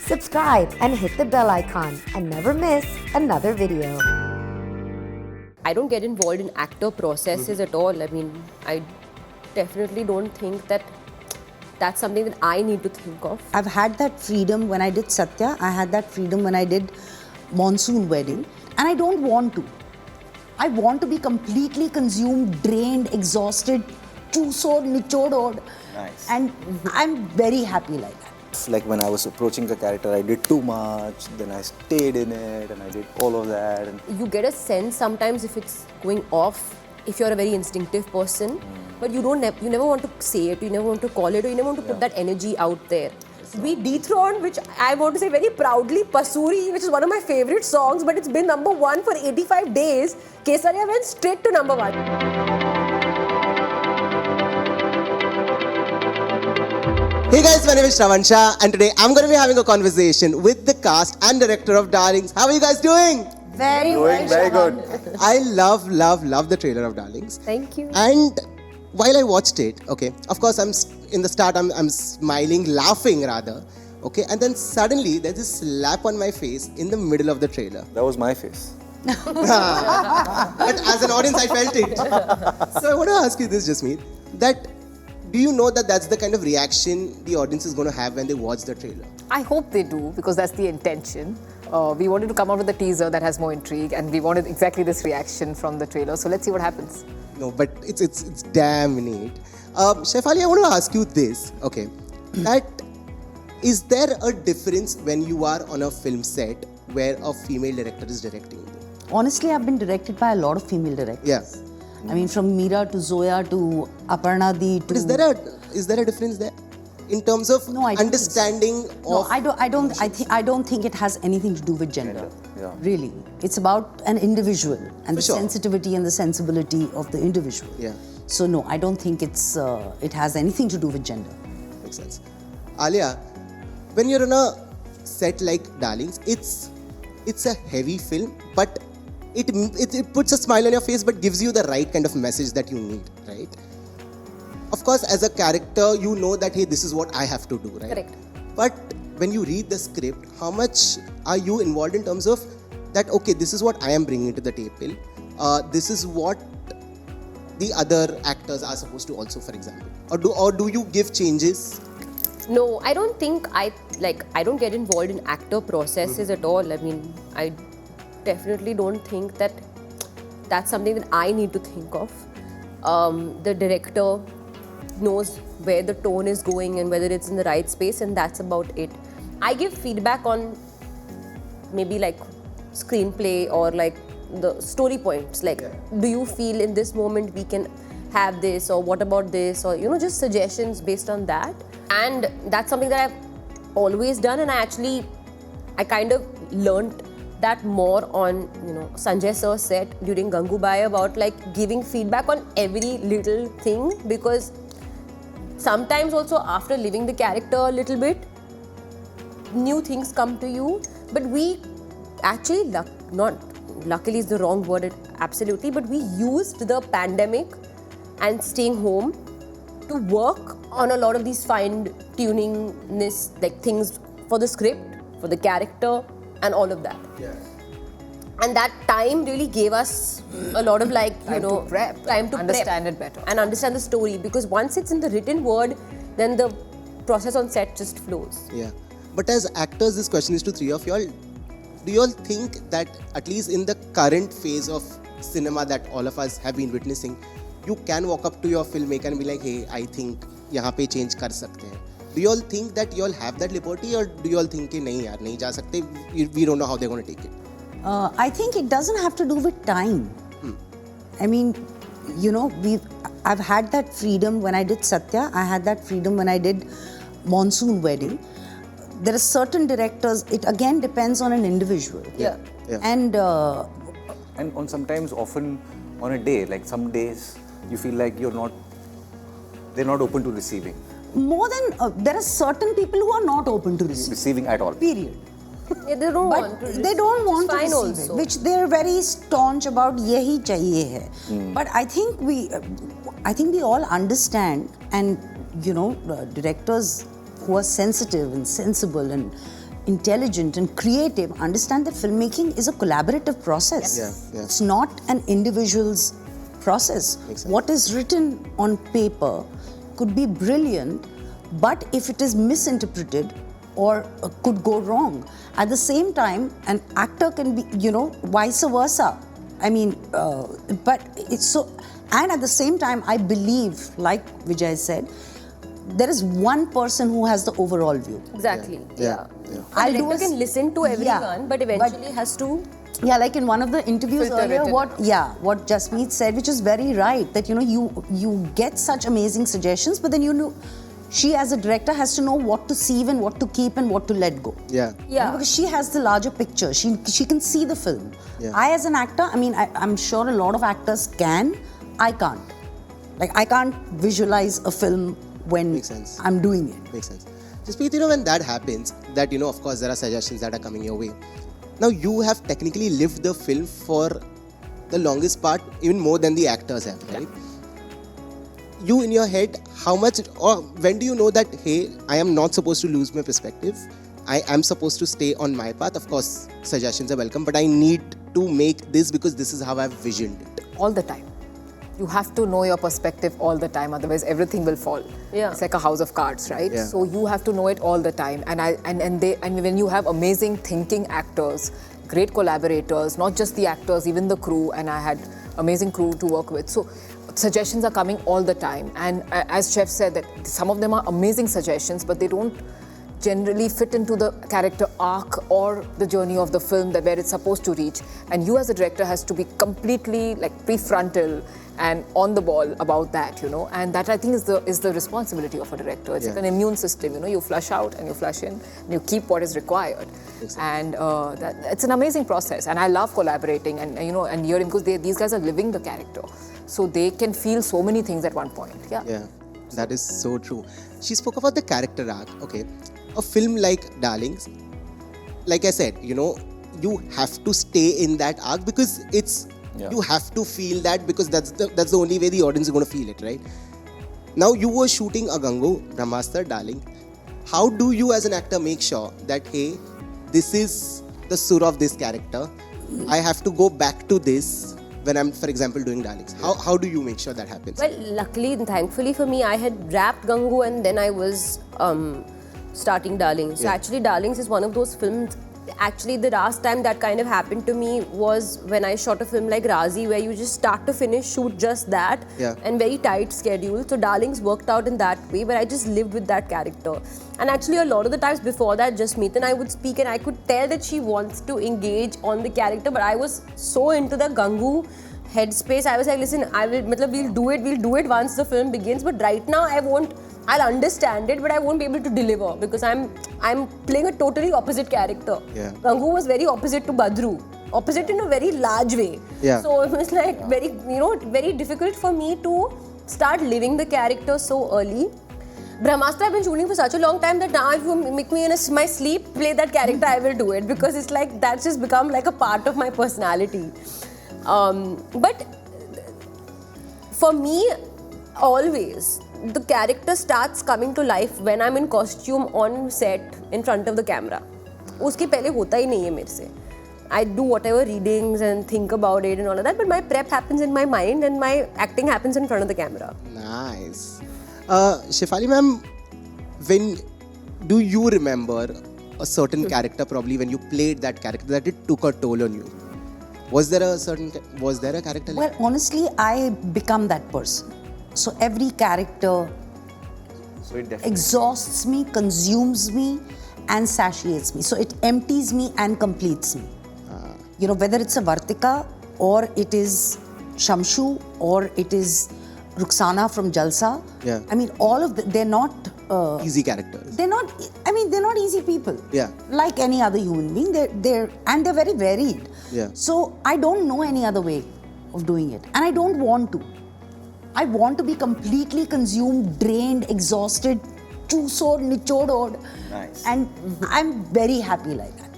Subscribe and hit the bell icon and never miss another video. I don't get involved in actor processes at all. I mean, I definitely don't think that that's something that I need to think of. I've had that freedom when I did Satya. I had that freedom when I did Monsoon Wedding. And I don't want to. I want to be completely consumed, drained, exhausted, chusod, nichodod. Nice. And I'm very happy like that. Like when I was approaching the character, I did too much, then I stayed in it and I did all of that. And You get a sense sometimes if it's going off, if you're a very instinctive person, but you never want to say it, you never want to call it, or you never want to put that energy out there. We dethroned, which I want to say very proudly, Pasuri, which is one of my favorite songs, but it's been number one for 85 days. Kesaria went straight to number one. Hey guys, my name is Shravan Shah and today I'm going to be having a conversation with the cast and director of Darlings. How are you guys doing? Very doing very good. I love the trailer of Darlings. Thank you. And while I watched it, okay, of course I'm smiling, laughing rather, okay, and then suddenly there's this slap on my face in the middle of the trailer. That was my face. But as an audience, I felt it. So I want to ask you this, Jasmeet, that do you know that that's the kind of reaction the audience is going to have when they watch the trailer? I hope they do, because that's the intention. We wanted to come out with a teaser that has more intrigue, and we wanted exactly this reaction from the trailer. So let's see what happens. No, but it's damn neat. Chef Ali, I want to ask you this, okay, that is there a difference when you are on a film set where a female director is directing you? Honestly, I've been directed by a lot of female directors. Yeah. I mean, from Meera to Zoya to Aparna Di to... But is there a difference there in terms of No, I don't understanding think so. of... No, I don't think it has anything to do with gender. Yeah. Really. It's about an individual and For the sure. sensitivity and the sensibility of the individual. Yeah. So no, I don't think it has anything to do with gender. Makes sense. Alia, when you're on a set like Darlings, it's a heavy film, but it puts a smile on your face but gives you the right kind of message that you need, right? Of course, as a character, you know that, hey, this is what I have to do, right? Correct. But when you read the script, how much are you involved in terms of that, okay, this is what I am bringing to the table. This is what the other actors are supposed to also, for example. Or do you give changes? No, I don't think I don't get involved in actor processes at all. I mean, I definitely don't think that that's something that I need to think of. The director knows where the tone is going and whether it's in the right space, and that's about it. I give feedback on maybe like screenplay or like the story points, like do you feel in this moment we can have this, or what about this, or just suggestions based on that. And that's something that I've always done, and I kind of learnt that more on Sanjay sir's set during Gangubai about like giving feedback on every little thing, because sometimes also after living the character a little bit, new things come to you. But we actually, not luckily is the wrong word, absolutely, but we used the pandemic and staying home to work on a lot of these fine-tuningness, like things for the script, for the character, and all of that. Yeah. And that time really gave us a lot of Time to prep, understand it better. and understand the story, because once it's in the written word, then the process on set just flows. Yeah. But as actors, this question is to three of y'all. Do you all think that at least in the current phase of cinema that all of us have been witnessing, you can walk up to your filmmaker and be like, hey, I think यहाँ पे change कर सकते हैं? Do you all think that you all have that liberty, or do you all think कि नहीं यार नहीं जा सकते? We don't know how they're going to take it. I think it doesn't have to do with time. I mean, I've had that freedom when I did Satya. I had that freedom when I did Monsoon Wedding. There are certain directors, it again depends on an individual. Yeah. And And sometimes often on a day, like some days, you feel like they're not open to receiving. more than, there are certain people who are not open to Receiving at all. Period. Yeah, they don't But want to. they don't want to fine receive also. it, which they're very staunch about. Yahi chahiye hai. But I think we all understand, and directors who are sensitive and sensible and intelligent and creative understand that filmmaking is a collaborative process. Yeah. It's not an individual's process. Makes sense. What is written on paper could be brilliant, but if it is misinterpreted or could go wrong. At the same time, an actor can be, vice versa. I mean, but it's so, and at the same time, I believe, like Vijay said, there is one person who has the overall view. Exactly. Yeah. The director can listen to everyone, but eventually has to. Yeah, like in one of the interviews Filter earlier, it in. what Jasmeet said, which is very right, that you get such amazing suggestions, but then she as a director has to know what to save and what to keep and what to let go. Yeah. Yeah. Because she has the larger picture. She can see the film. Yeah. I as an actor, I mean, I'm sure a lot of actors can. I can't. Like, I can't visualize a film when Makes sense. I'm doing it. Makes sense. Jaspreet, when that happens, that, of course, there are suggestions that are coming your way. Now, you have technically lived the film for the longest part, even more than the actors have, right? You, in your head, how much, or when do you know that, hey, I am not supposed to lose my perspective? I am supposed to stay on my path. Of course, suggestions are welcome, but I need to make this because this is how I've visioned it. All the time. You have to know your perspective all the time, otherwise everything will fall. Yeah. It's like a house of cards, right? Yeah. So you have to know it all the time. And when you have amazing thinking actors, great collaborators, not just the actors, even the crew, and I had amazing crew to work with. So suggestions are coming all the time. And as Chef said, that some of them are amazing suggestions, but they don't generally fit into the character arc or the journey of the film that where it's supposed to reach. And you as a director has to be completely like prefrontal and on the ball about that, and that I think is the responsibility of a director. It's like an immune system, you flush out and you flush in and you keep what is required. Exactly. And it's an amazing process, and I love collaborating and hearing, because these guys are living the character, so they can feel so many things at one point. Yeah, that is so true. She spoke about the character arc. Okay, a film like Darlings, like I said, you have to stay in that arc because you have to feel that, because that's the only way the audience is going to feel it, right? Now you were shooting Agangu, Brahmastra, Darling. How do you as an actor make sure that, hey, this is the sur of this character, I have to go back to this when I'm, for example, doing Darlings? How do you make sure that happens? Well, luckily and thankfully for me, I had wrapped Gangu and then I was starting Darlings. So actually, Darlings is one of those films. Actually, the last time that kind of happened to me was when I shot a film like Razi, where you just start to finish, shoot just that, and very tight schedule. So Darlings worked out in that way, where I just lived with that character. And actually, a lot of the times before that, Jasmeet and I would speak, and I could tell that she wants to engage on the character, but I was so into the Gangu headspace. I was like, listen, we'll do it once the film begins, but right now I'll understand it, but I won't be able to deliver because I'm playing a totally opposite character. Yeah. Gangu was very opposite to Badru. Opposite in a very large way. Yeah. So it was like very difficult for me to start living the character so early. Brahmastra I've been shooting for such a long time that now if you make me in my sleep play that character, I will do it, because it's like that's just become like a part of my personality. But for me, always, the character starts coming to life when I'm in costume on set in front of the camera. उसके पहले होता ही नहीं है मेरे से. I do whatever readings and think about it and all of that, but my prep happens in my mind and my acting happens in front of the camera. Nice. Shefali ma'am, when do you remember a certain character, probably when you played that character, that it took a toll on you? Was there a character like Well, honestly, I become that person. So every character So it definitely exhausts me, consumes me, and satiates me. So it empties me and completes me. Whether it's a Vartika, or it is Shamshu, or it is Ruxana from Jalsa. Yeah. I mean, all of them, they're not... easy characters? they're not easy people. Yeah. Like any other human being. They're very varied. Yeah. So I don't know any other way of doing it. And I don't want to. I want to be completely consumed, drained, exhausted, chusod, nichodod. Nice. And I'm very happy like that.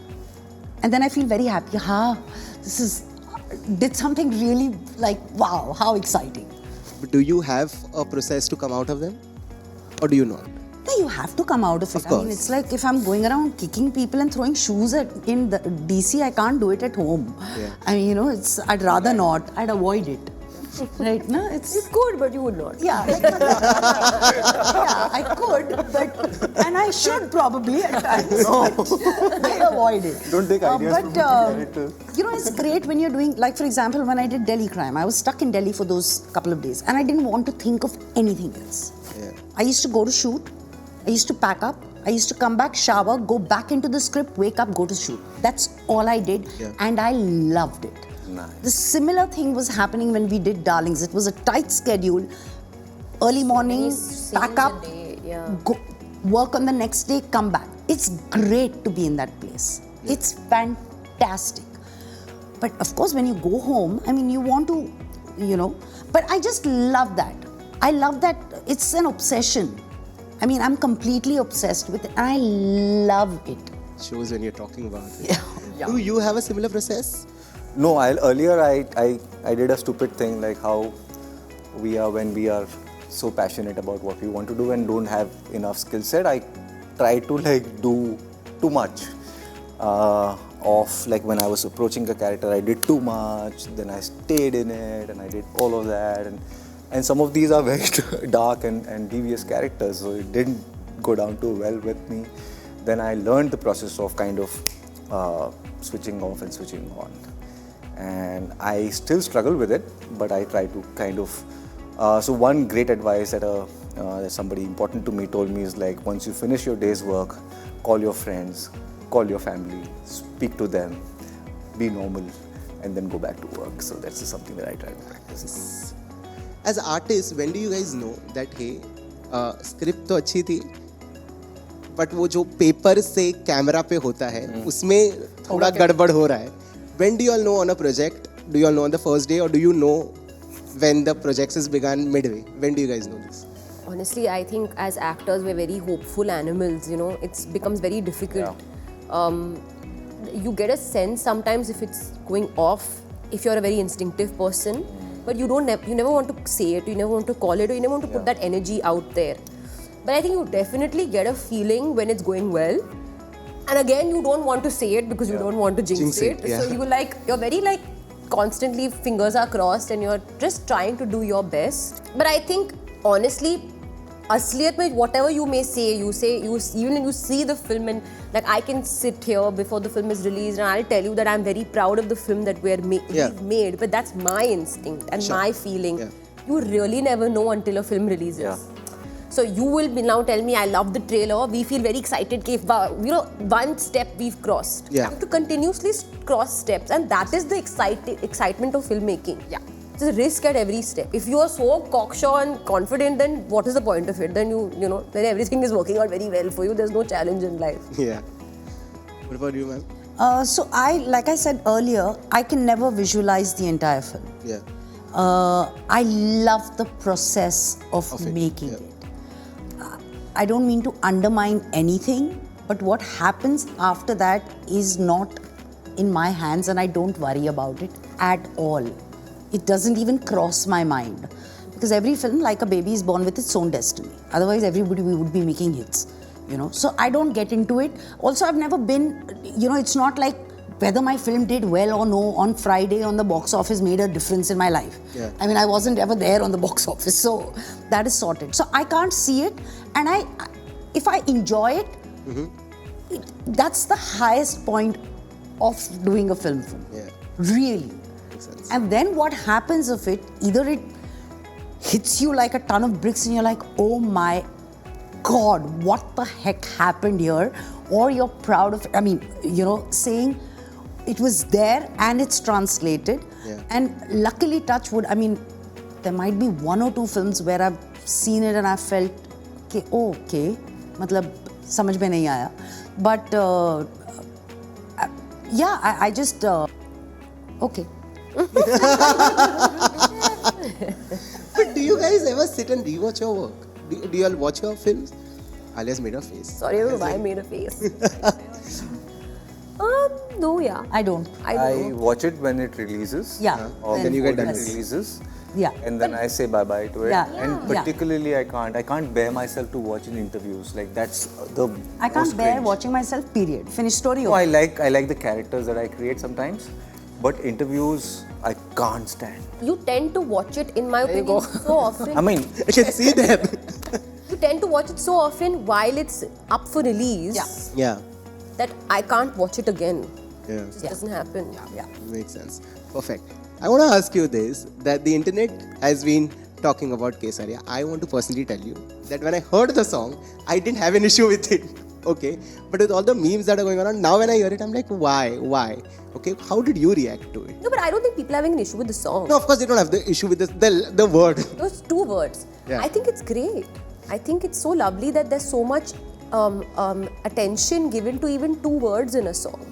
And then I feel very happy. Did something really like, wow, how exciting. But do you have a process to come out of them? Or do you not? No, you have to come out of it. I mean, it's like if I'm going around kicking people and throwing shoes in the DC, I can't do it at home. Yeah. I mean, I'd rather not. I'd avoid it. Right? No, You could, but you would not. yeah, yeah, I could, and I should probably at times. But I avoid it. Don't take ideas from characters. It's great when you're doing, like for example, when I did Delhi Crime, I was stuck in Delhi for those couple of days, and I didn't want to think of anything else. Yeah. I used to go to shoot, I used to pack up, I used to come back, shower, go back into the script, wake up, go to shoot. That's all I did, and I loved it. Nice. The similar thing was happening when we did Darlings. It was a tight schedule. Early morning, pack up, go, work on the next day, come back. It's great to be in that place. It's fantastic. But of course, when you go home, I mean, you want to, but I just love that. I love that it's an obsession. I mean, I'm completely obsessed with it. I love it. Shows when you're talking about it. Do you have a similar process? No, earlier I did a stupid thing like how we are when we are so passionate about what we want to do and don't have enough skill set. I try to do too much. Of like when I was approaching a character, I did too much. Then I stayed in it and I did all of that. And some of these are very dark and devious characters, so it didn't go down too well with me. Then I learned the process of kind of switching off and switching on. And I still struggle with it, but I try to kind of. So one great advice that somebody important to me told me is like, once you finish your day's work, call your friends, call your family, speak to them, be normal, and then go back to work. So that's just something that I try to practice. As artists, when do you guys know that hey, script तो अच्छी थी, but वो जो paper से camera पे होता है, उसमें थोड़ा गड़बड़ हो रहा है. When do you all know on a project? Do you all know on the first day, or do you know when the project is begun midway? When do you guys know this? Honestly, I think as actors, we're very hopeful animals, it becomes very difficult. You get a sense sometimes if it's going off, if you're a very instinctive person, but you never want to say it, you never want to call it, or you never want to put that energy out there. But I think you definitely get a feeling when it's going well. And again, you don't want to say it because you don't want to jinx it. Yeah. So you're very constantly fingers are crossed and you're just trying to do your best. But I think honestly, asliyat mein whatever you may say, even when you see the film, and I can sit here before the film is released and I'll tell you that I'm very proud of the film that we've made. But that's my instinct and my feeling. Yeah. You really never know until a film releases. Yeah. So you will now tell me, I love the trailer, we feel very excited, one step we've crossed. Yeah. You have to continuously cross steps, and that is the excitement of filmmaking. Yeah. There's a risk at every step. If you are so cocksure and confident, then what is the point of it? Then then everything is working out very well for you. There's no challenge in life. Yeah. What about you, ma'am? So like I said earlier, I can never visualize the entire film. Yeah. I love the process of making it. I don't mean to undermine anything, but what happens after that is not in my hands, and I don't worry about it at all. It doesn't even cross my mind, because every film, like a baby, is born with its own destiny. Otherwise, everybody would be making hits, So I don't get into it. Also, I've never been, it's not like whether my film did well or no on Friday on the box office made a difference in my life. Yeah. I mean, I wasn't ever there on the box office, so that is sorted. So I can't see it, and if I enjoy it, that's the highest point of doing a film. Yeah. Really. Makes sense. And then what happens of it, either it hits you like a ton of bricks and you're like, oh my God, what the heck happened here? Or you're proud of it. I mean, saying it was there and it's translated. Yeah. And luckily, touch wood, I mean, there might be one or two films where I've seen it and I felt, okay, matlab, samajh mein nahi aaya. But yeah, I just, okay. But do you guys ever sit and rewatch your work? Do you all watch your films? Alia's made a face. Sorry, I made a face. No, yeah. I don't. I watch it when it releases. Yeah. Or Then you get before done. it releases. Yeah. And then I say bye-bye to it. Yeah. And Yeah. particularly I can't bear myself to watch in interviews. Like that's the I can't most bear cringe. watching myself, period. Finish story. No, over. I like the characters that I create sometimes. But interviews, I can't stand. You tend to watch it, in my you opinion, go. so often. I mean, I can see them. You tend to watch it so often while it's up for release Yeah. that I can't watch it again. Yeah. It just doesn't happen. Yeah. Makes sense. Perfect. I want to ask you this, that the internet has been talking about Kesaria. I want to personally tell you that when I heard the song, I didn't have an issue with it. Okay. But with all the memes that are going on, now when I hear it, I'm like, why? Okay. How did you react to it? No, but I don't think people are having an issue with the song. No, of course they don't have the issue with the word. Those two words. Yeah. I think it's great. I think it's so lovely that there's so much attention given to even two words in a song.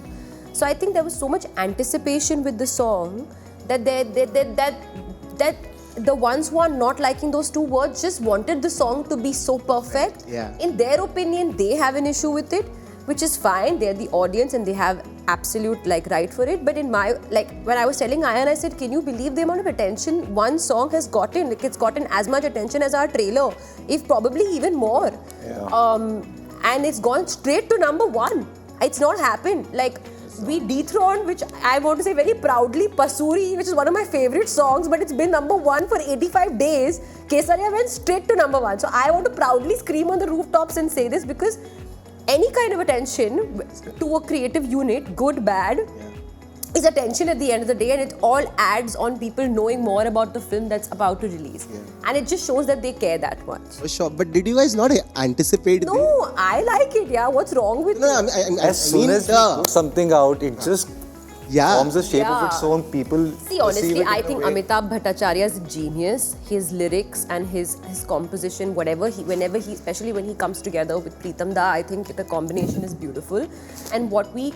So I think there was so much anticipation with the song that that the ones who are not liking those two words just wanted the song to be so perfect. Yeah. In their opinion, they have an issue with it, which is fine. They're the audience and they have absolute right for it. But in my when I was telling Ayan, I said, can you believe the amount of attention one song has gotten? Like, it's gotten as much attention as our trailer, if probably even more. Yeah. And it's gone straight to #1. It's not happened. We dethroned, which I want to say very proudly, Pasuri, which is one of my favorite songs, but it's been #1 for 85 days. Kesaria went straight to #1. So I want to proudly scream on the rooftops and say this, because any kind of attention to a creative unit, good, bad, is attention at the end of the day, and it all adds on people knowing more about the film that's about to release. And it just shows that they care that much. For sure. But did you guys not anticipate No, I like it, yeah. What's wrong with No, it? I as soon as we put something out, it just forms a shape of its own. People See, honestly, perceive it I in a think way. Amitabh Bhattacharya is a genius. His lyrics and his composition, whenever he, especially when he comes together with Pritam Da, I think the combination is beautiful. And what we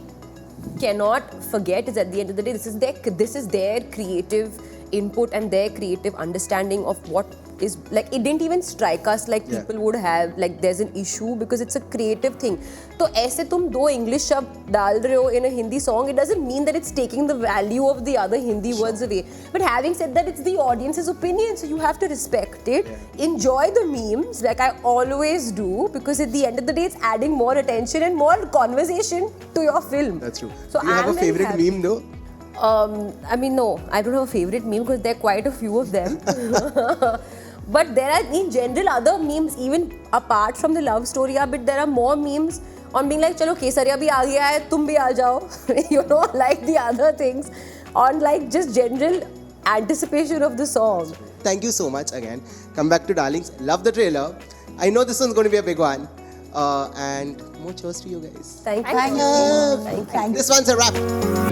cannot forget is, at the end of the day, this is their creative input and their creative understanding of what is it didn't even strike us like people would have there's an issue, because it's a creative thing. So ऐसे तुम दो English शब्द डाल रहे हो in a Hindi song, it doesn't mean that it's taking the value of the other Hindi words away. But having said that, it's the audience's opinion, so you have to respect it. Enjoy the memes like I always do, because at the end of the day, it's adding more attention and more conversation to your film. That's true. So Do you have I'm a very favorite happy. meme though? I mean, no, I don't have a favorite meme because there are quite a few of them. But there are, in general, other memes, even apart from the love story, but there are more memes on being like, chalo, Kesaria bhi aa gaya hai, tum bhi aa jao. You know, like the other things. On just general anticipation of the song. Thank you so much again. Come back to Darlings. Love the trailer. I know this one's going to be a big one. And more cheers to you guys. Thank you. Thank you. Thank you. This one's a wrap.